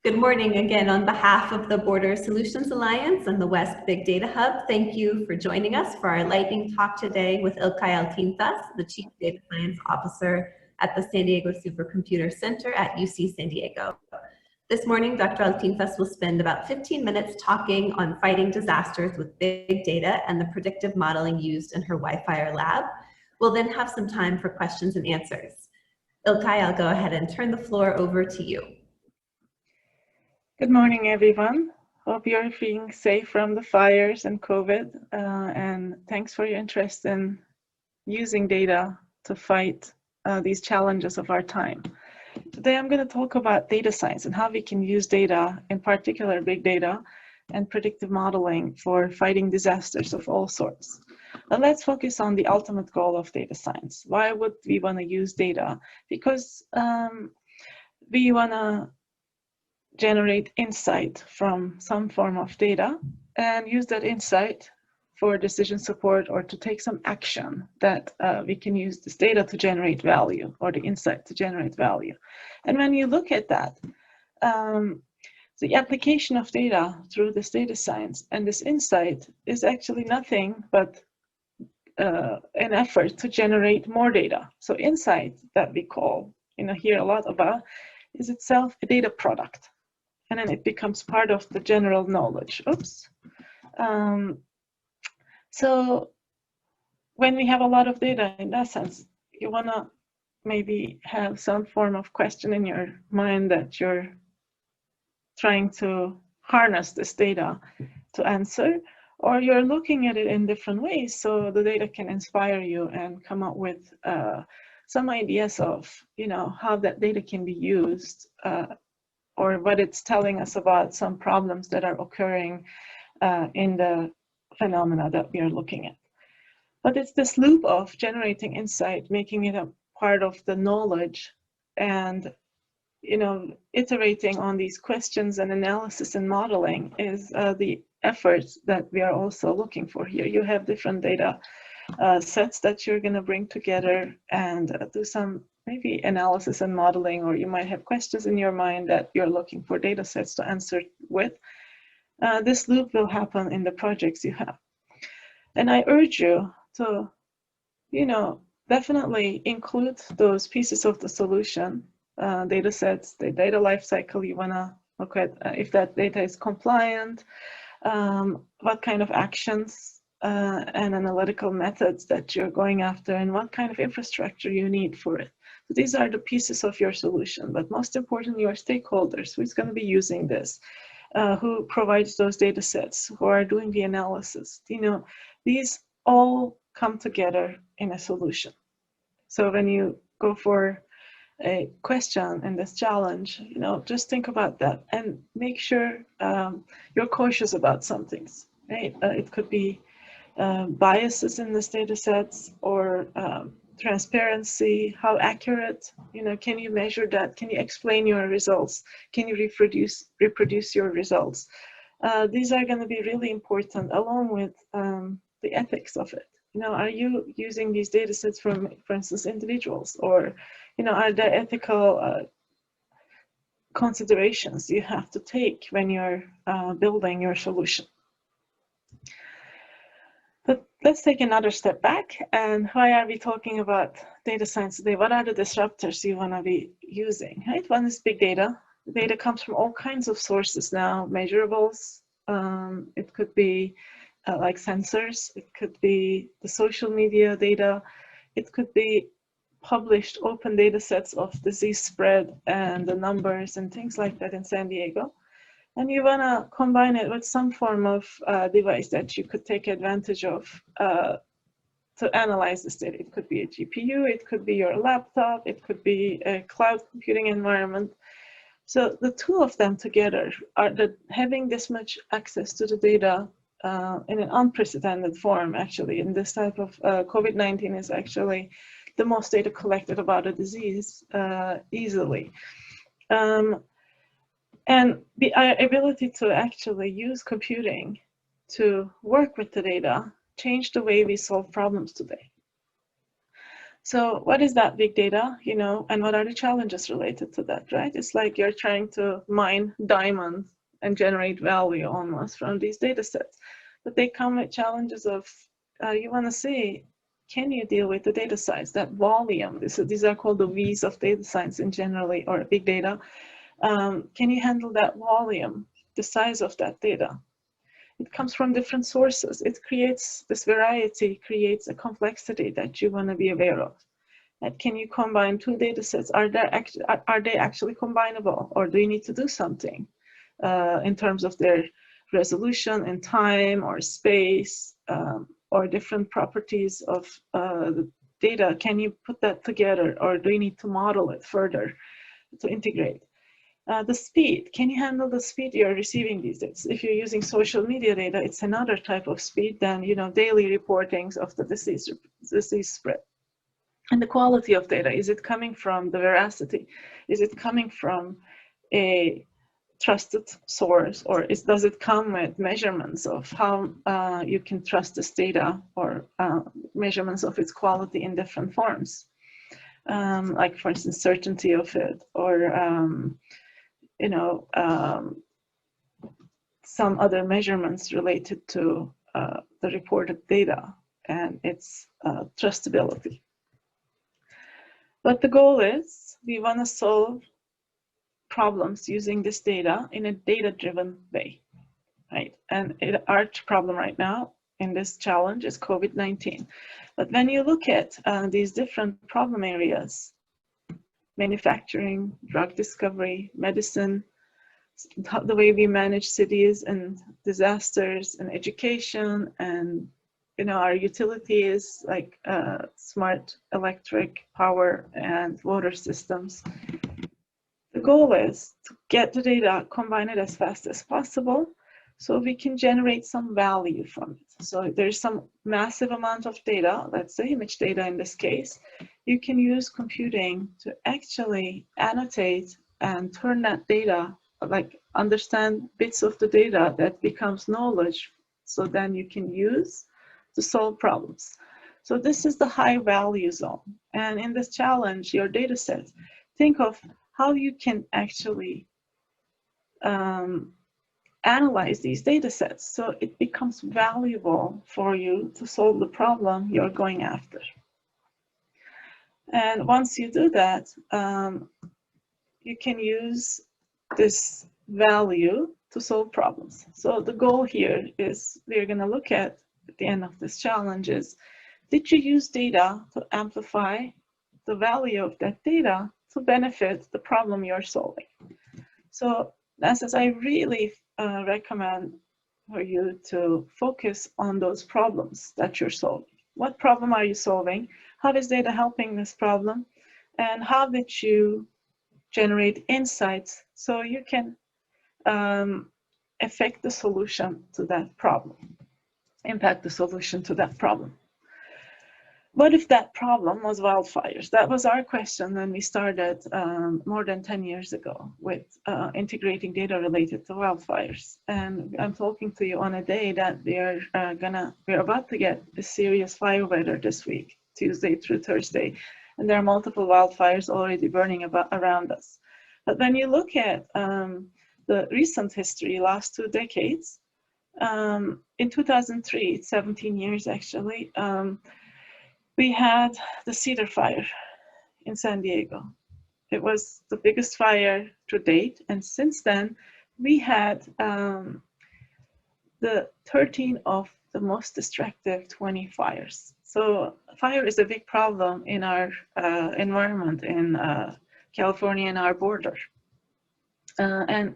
Good morning again on behalf of the Border Solutions Alliance and the West Big Data Hub. Thank you for joining us for our lightning talk today with Ilkay Altintas, the Chief Data Science Officer at the San Diego Supercomputer Center at UC San Diego. This morning, Dr. Altintas will spend about 15 minutes talking on fighting disasters with big data and the predictive modeling used in her Wi-Fi lab. We'll then have some time for questions and answers. Ilkay, I'll go ahead and turn the floor over to you. Good morning, everyone. Hope you're being safe from the fires and COVID, and thanks for your interest in using data to fight these challenges of our time. Today, I'm going to talk about data science and how we can use data, in particular big data and predictive modeling for fighting disasters of all sorts. Now, let's focus on the ultimate goal of data science. Why would we want to use data? Because we want to generate insight from some form of data and use that insight for decision support or to take some action that we can use this data to generate value or the insight to generate value. And when you look at that, the application of data through this data science and this insight is actually nothing but an effort to generate more data. So insight that we hear a lot about is itself a data product. And then it becomes part of the general knowledge. So when we have a lot of data, in that sense, you want to maybe have some form of question in your mind that you're trying to harness this data to answer, or you're looking at it in different ways so the data can inspire you and come up with some ideas of how that data can be used or what it's telling us about some problems that are occurring in the phenomena that we are looking at. But it's this loop of generating insight, making it a part of the knowledge, and iterating on these questions and analysis and modeling is the efforts that we are also looking for here. You have different data sets that you're going to bring together and do some maybe analysis and modeling, or you might have questions in your mind that you're looking for data sets to answer with. This loop will happen in the projects you have. And I urge you to, definitely include those pieces of the solution, data sets, the data lifecycle. You want to look at if that data is compliant, what kind of actions and analytical methods that you're going after, and what kind of infrastructure you need for it. So these are the pieces of your solution, but most importantly, your stakeholders, who's going to be using this, who provides those data sets, who are doing the analysis. These all come together in a solution. So when you go for a question in this challenge, just think about that and make sure you're cautious about some things, right? It could be biases in this data sets or transparency, how accurate, can you measure that? Can you explain your results? Can you reproduce your results? These are going to be really important along with the ethics of it. Are you using these data sets from, for instance, individuals, or, are there ethical considerations you have to take when you're building your solution? But let's take another step back. And why are we talking about data science today? What are the disruptors you want to be using? Right? One is big data. The data comes from all kinds of sources now, measurables. It could be like sensors. It could be the social media data. It could be published open data sets of disease spread and the numbers and things like that in San Diego. And you want to combine it with some form of device that you could take advantage of to analyze this data. It could be a GPU, it could be your laptop, it could be a cloud computing environment. So the two of them together are having this much access to the data in an unprecedented form, actually. In this type of COVID-19 is actually the most data collected about a disease easily. And the ability to actually use computing to work with the data changed the way we solve problems today. So what is that big data, you know, and what are the challenges related to that, right? It's like you're trying to mine diamonds and generate value almost from these data sets. But they come with challenges of, you want to see, can you deal with the data size, that volume? These are called the V's of data science in generally, or big data. Can you handle that volume, the size of that data? It comes from different sources. It creates this variety, creates a complexity that you want to be aware of. And can you combine two data sets? Are they actually combinable, or do you need to do something in terms of their resolution and time or space or different properties of the data? Can you put that together, or do you need to model it further to integrate? The speed, can you handle the speed you're receiving these days? If you're using social media data, it's another type of speed than, you know, daily reportings of the disease spread. And the quality of data, is it coming from the veracity? Is it coming from a trusted source, or does it come with measurements of how you can trust this data, or measurements of its quality in different forms? Like, for instance, certainty of it, or you know, some other measurements related to the reported data and its trustability. But the goal is, we want to solve problems using this data in a data-driven way, right? And our problem right now in this challenge is COVID-19. But when you look at these different problem areas, manufacturing, drug discovery, medicine, the way we manage cities and disasters, and education, and, you know, our utilities like smart electric power and water systems. The goal is to get the data, combine it as fast as possible, so we can generate some value from it. So there's some massive amount of data, let's say image data in this case. You can use computing to actually annotate and turn that data, like understand bits of the data that becomes knowledge, so then you can use to solve problems. So this is the high value zone. And in this challenge, your data set, think of how you can actually analyze these data sets so it becomes valuable for you to solve the problem you're going after. And once you do that, you can use this value to solve problems. So the goal here is, we're going to look at the end of this challenge is, did you use data to amplify the value of that data to benefit the problem you're solving? So that's as I really recommend for you to focus on those problems that you're solving. What problem are you solving? How is data helping this problem? And how did you generate insights so you can affect the solution to that problem, impact the solution to that problem? What if that problem was wildfires? That was our question when we started more than 10 years ago with integrating data related to wildfires. And I'm talking to you on a day that we're about to get a serious fire weather this week, Tuesday through Thursday. And there are multiple wildfires already burning around us. But when you look at the recent history, last 2 decades, in 2003, 17 years actually, we had the Cedar Fire in San Diego. It was the biggest fire to date. And since then, we had the 13 of the most destructive 20 fires. So fire is a big problem in our environment in California and our border. And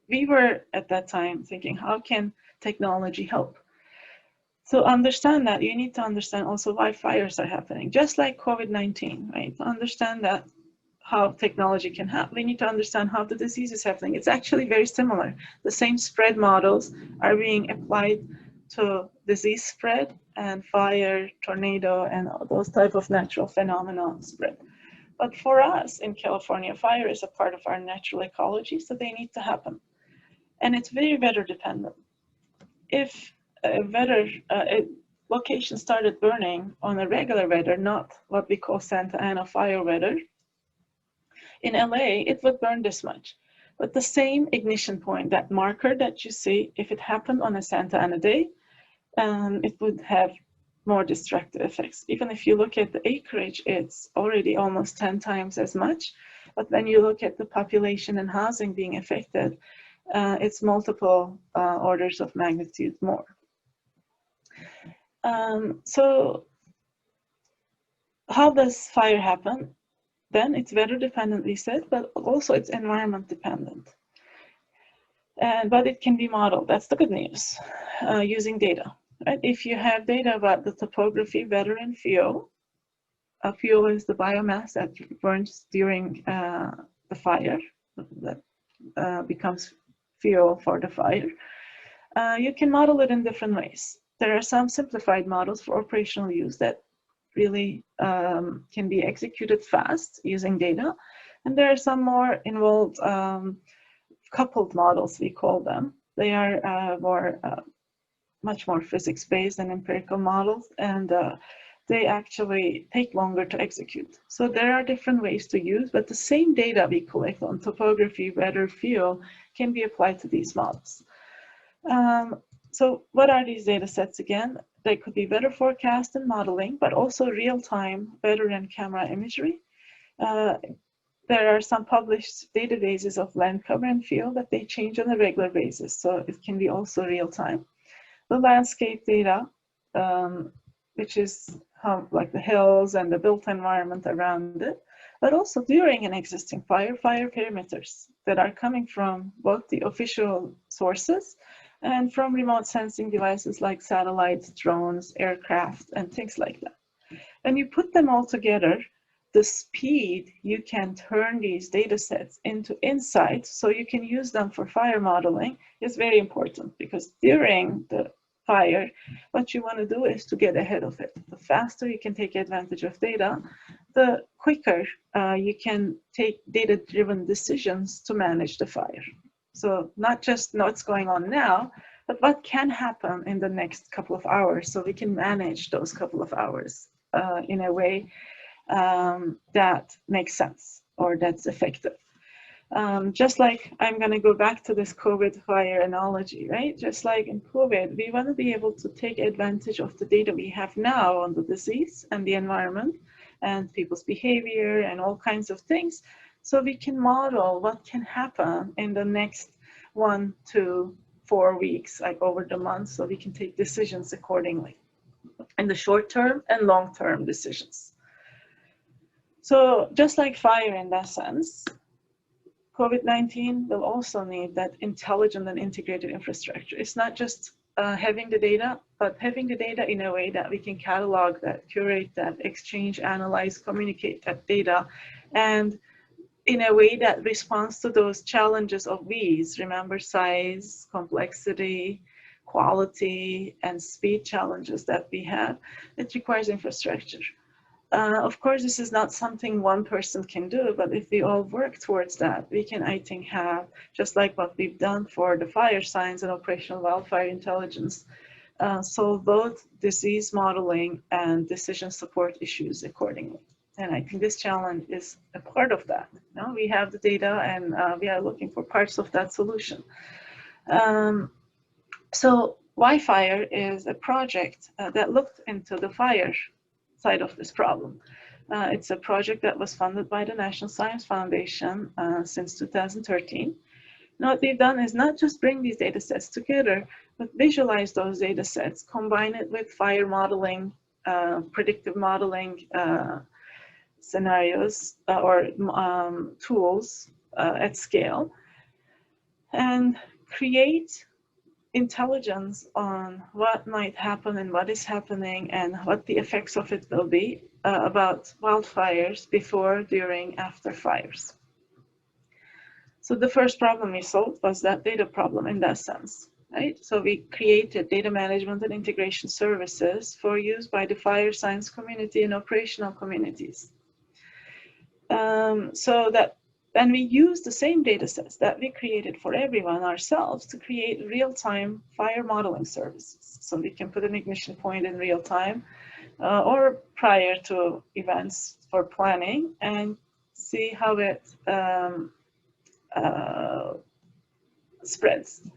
we were at that time thinking, how can technology help? So understand that, you need to understand also why fires are happening, just like COVID-19, right? To understand that how technology can help, we need to understand how the disease is happening. It's actually very similar. The same spread models are being applied to disease spread and fire, tornado, and all those type of natural phenomena spread. But for us in California, fire is a part of our natural ecology, so they need to happen. And it's very weather dependent. If location started burning on a regular weather, not what we call Santa Ana fire weather, in LA, it would burn this much. But the same ignition point, that marker that you see, if it happened on a Santa Ana day, it would have more destructive effects. Even if you look at the acreage, it's already almost 10 times as much. But when you look at the population and housing being affected, it's multiple orders of magnitude more. So how does fire happen? Then it's weather dependent, we said, but also it's environment dependent. But it can be modeled. That's the good news, using data. Right? If you have data about the topography, weather, and fuel, fuel is the biomass that burns during the fire, that becomes fuel for the fire. You can model it in different ways. There are some simplified models for operational use that really can be executed fast using data. And there are some more involved coupled models, we call them. They are much more physics-based and empirical models, and they actually take longer to execute. So there are different ways to use, but the same data we collect on topography, weather, fuel can be applied to these models. So what are these data sets again? They could be weather forecast and modeling, but also real-time weather and camera imagery. There are some published databases of land cover and field that they change on a regular basis, so it can be also real-time. The landscape data, which is how, like the hills and the built environment around it, but also during an existing fire perimeters that are coming from both the official sources and from remote sensing devices like satellites, drones, aircraft, and things like that. When you put them all together, the speed you can turn these data sets into insights so you can use them for fire modeling is very important, because during the fire, what you want to do is to get ahead of it. The faster you can take advantage of data, the quicker you can take data-driven decisions to manage the fire. So not just know what's going on now, but what can happen in the next couple of hours, so we can manage those couple of hours in a way that makes sense or that's effective. Just like, I'm going to go back to this COVID fire analogy, right? Just like in COVID, we want to be able to take advantage of the data we have now on the disease and the environment and people's behavior and all kinds of things, so we can model what can happen in the next 1 to 4 weeks, like over the month, so we can take decisions accordingly in the short term and long term decisions. So just like fire in that sense, COVID-19 will also need that intelligent and integrated infrastructure. It's not just having the data, but having the data in a way that we can catalog that, curate that, exchange, analyze, communicate that data, and in a way that responds to those challenges of V's. Remember, size, complexity, quality, and speed challenges that we have. It requires infrastructure. Of course, this is not something one person can do, but if we all work towards that, we can, I think, have, just like what we've done for the fire science and operational wildfire intelligence, solve both disease modeling and decision support issues accordingly. And I think this challenge is a part of that. Now we have the data, and we are looking for parts of that solution. So Wi-Fire is a project that looked into the fire side of this problem. It's a project that was funded by the National Science Foundation since 2013. Now what we've done is not just bring these data sets together, but visualize those data sets, combine it with fire modeling, predictive modeling scenarios or tools at scale, and create intelligence on what might happen and what is happening and what the effects of it will be about wildfires before, during, after fires. So the first problem we solved was that data problem in that sense, right? So we created data management and integration services for use by the fire science community and operational communities. So that then we use the same data sets that we created for everyone ourselves to create real-time fire modeling services. So we can put an ignition point in real time or prior to events for planning and see how it spreads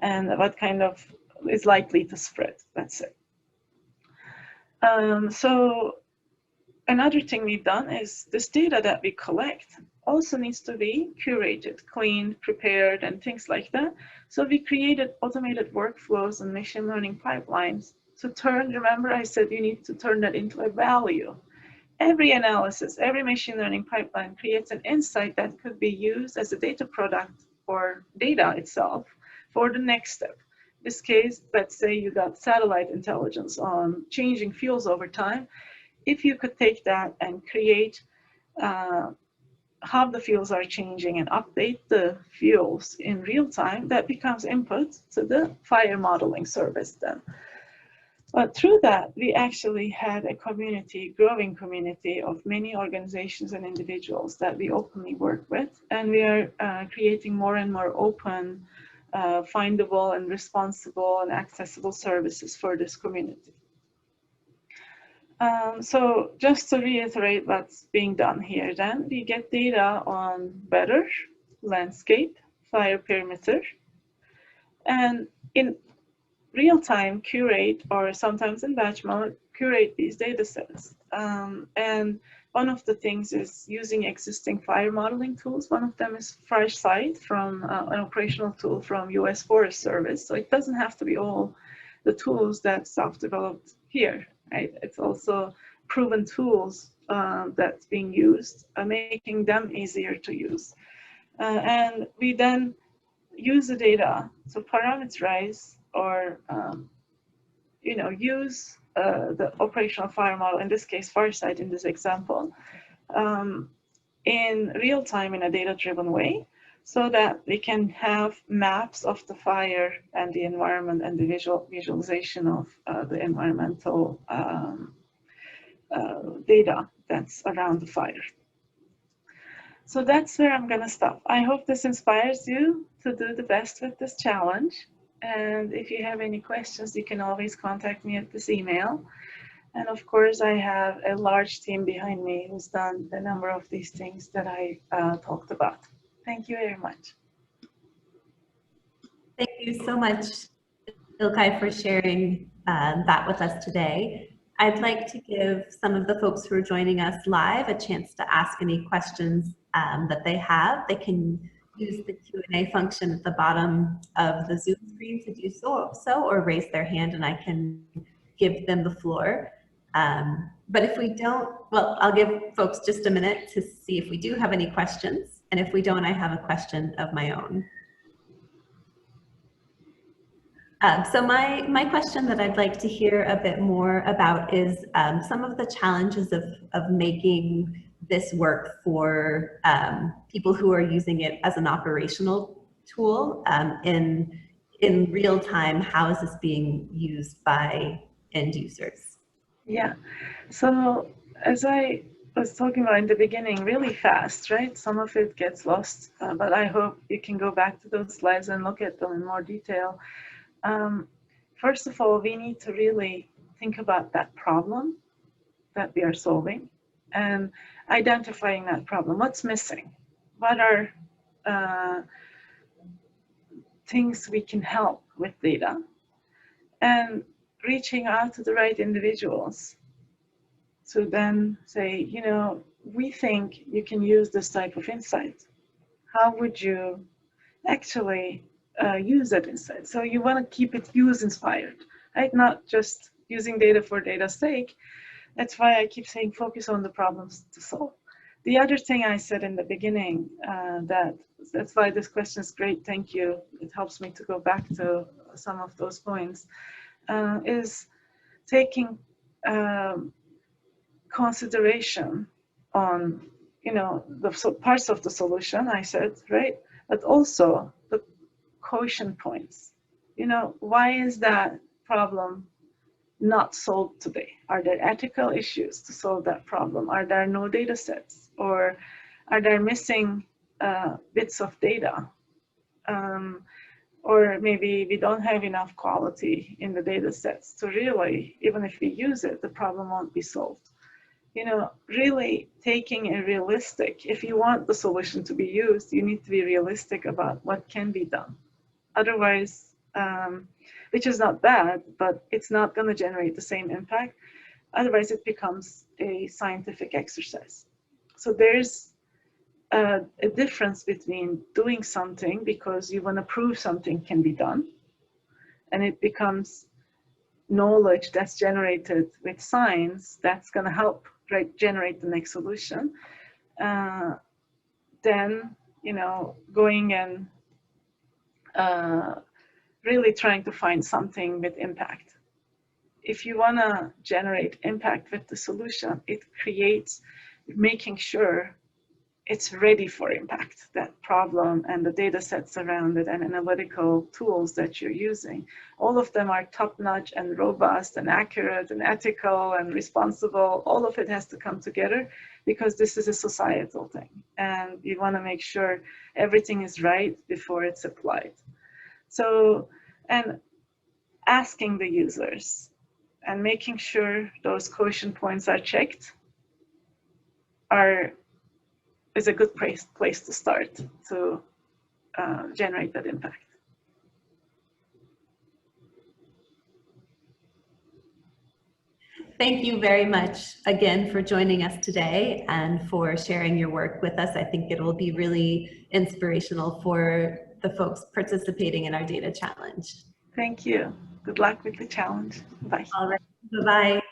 and what kind of is likely to spread, let's say. So another thing we've done is this data that we collect also needs to be curated, cleaned, prepared, and things like that. So we created automated workflows and machine learning pipelines to turn, remember I said you need to turn that into a value. Every analysis, every machine learning pipeline creates an insight that could be used as a data product or data itself for the next step. In this case, let's say you got satellite intelligence on changing fuels over time. If you could take that and create how the fuels are changing and update the fuels in real time, that becomes input to the fire modeling service then. But through that, we actually had a community, growing community of many organizations and individuals that we openly work with. And we are creating more and more open, findable and responsible and accessible services for this community. So just to reiterate what's being done here, then we get data on weather, landscape, fire perimeter, and in real time curate, or sometimes in batch mode, curate these data sets. And one of the things is using existing fire modeling tools. One of them is FireSight, from an operational tool from US Forest Service. So it doesn't have to be all the tools that self-developed here. Right? It's also proven tools that's being used, making them easier to use. And we then use the data to parameterize or use the operational fire model, in this case FireSight in this example, in real time in a data-driven way, so that we can have maps of the fire and the environment and the visualization of the environmental data that's around the fire. So that's where I'm gonna stop. I hope this inspires you to do the best with this challenge. And if you have any questions, you can always contact me at this email. And of course, I have a large team behind me who's done a number of these things that I talked about. Thank you very much. Thank you so much, Ilkay, for sharing that with us today. I'd like to give some of the folks who are joining us live a chance to ask any questions that they have. They can use the Q&A function at the bottom of the Zoom screen to do so, or raise their hand and I can give them the floor. But if we don't, well, I'll give folks just a minute to see if we do have any questions. And if we don't, I have a question of my own. So my question that I'd like to hear a bit more about is some of the challenges of making this work for people who are using it as an operational tool in real time. How is this being used by end users? Yeah, so as I was talking about in the beginning, really fast, right? Some of it gets lost, but I hope you can go back to those slides and look at them in more detail. First of all, we need to really think about that problem that we are solving and identifying that problem. What's missing? What are things we can help with data? And reaching out to the right individuals to then say, you know, we think you can use this type of insight. How would you actually use that insight? So you want to keep it use inspired, right? Not just using data for data's sake. That's why I keep saying focus on the problems to solve. The other thing I said in the beginning, that's why this question is great, thank you. It helps me to go back to some of those points, is taking consideration on, you know, the parts of the solution, I said, right? But also the quotient points. You know, why is that problem not solved today? Are there ethical issues to solve that problem? Are there no data sets? Or are there missing bits of data. Or maybe we don't have enough quality in the data sets to really, even if we use it, the problem won't be solved. You know, really taking a realistic, if you want the solution to be used, you need to be realistic about what can be done. Otherwise, which is not bad, but it's not going to generate the same impact. Otherwise, it becomes a scientific exercise. So there's a difference between doing something because you want to prove something can be done, and it becomes knowledge that's generated with science that's going to help generate the next solution. Then, you know, going and really trying to find something with impact. If you want to generate impact with the solution, it creates making sure it's ready for impact, that problem and the data sets around it and analytical tools that you're using. All of them are top-notch and robust and accurate and ethical and responsible. All of it has to come together because this is a societal thing. And you want to make sure everything is right before it's applied. So, and asking the users and making sure those quotient points are checked is a good place to start to generate that impact. Thank you very much again for joining us today and for sharing your work with us. I think it will be really inspirational for the folks participating in our data challenge. Thank you. Good luck with the challenge. Bye. All right. Bye-bye.